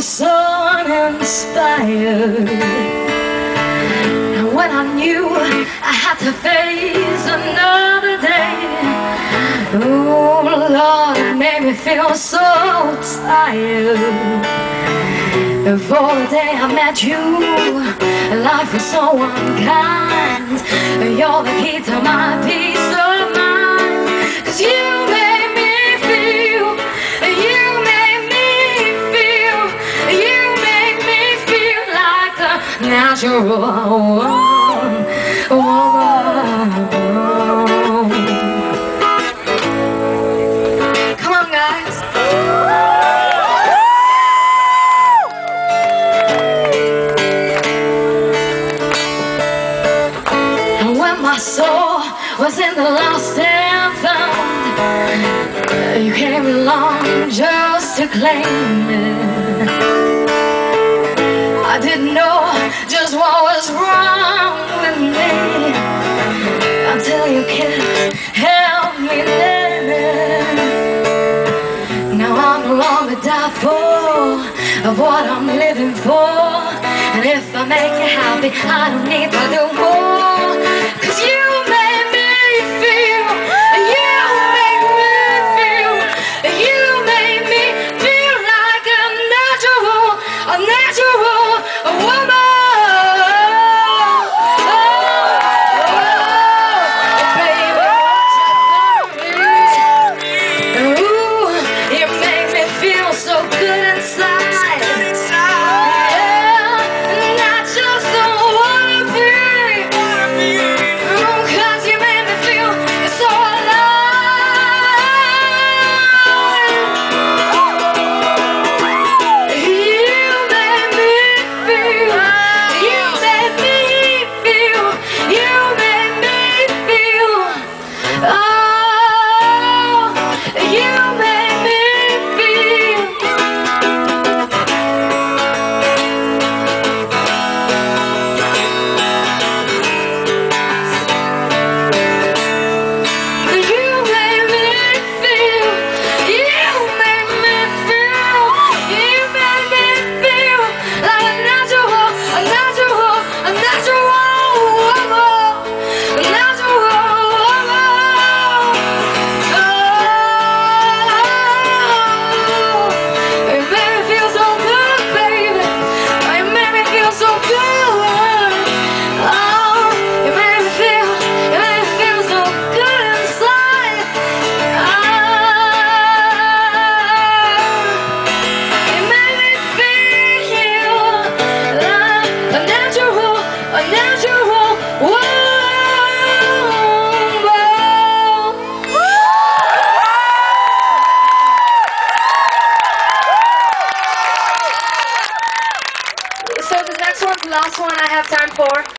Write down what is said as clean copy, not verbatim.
was so uninspired. And when I knew I had to face another day, oh Lord, it made me feel so tired. Before the day I met you, life was so unkind. You're the key to my peace of mind. 'Cause you made me feel, you made me feel, you made me feel like a natural woman. Come on, guys. My soul was in the lost and found. You came along just to claim it. I didn't know just what was wrong with me until you can't help me live. Now I'm no longer doubtful of what I'm living for. And if I make you happy, I don't need to do more. 'Cause you made me feel, you made me feel, you made me feel like a natural woman. Baby, ooh, you made me feel so good inside. So this next one's the last one I have time for.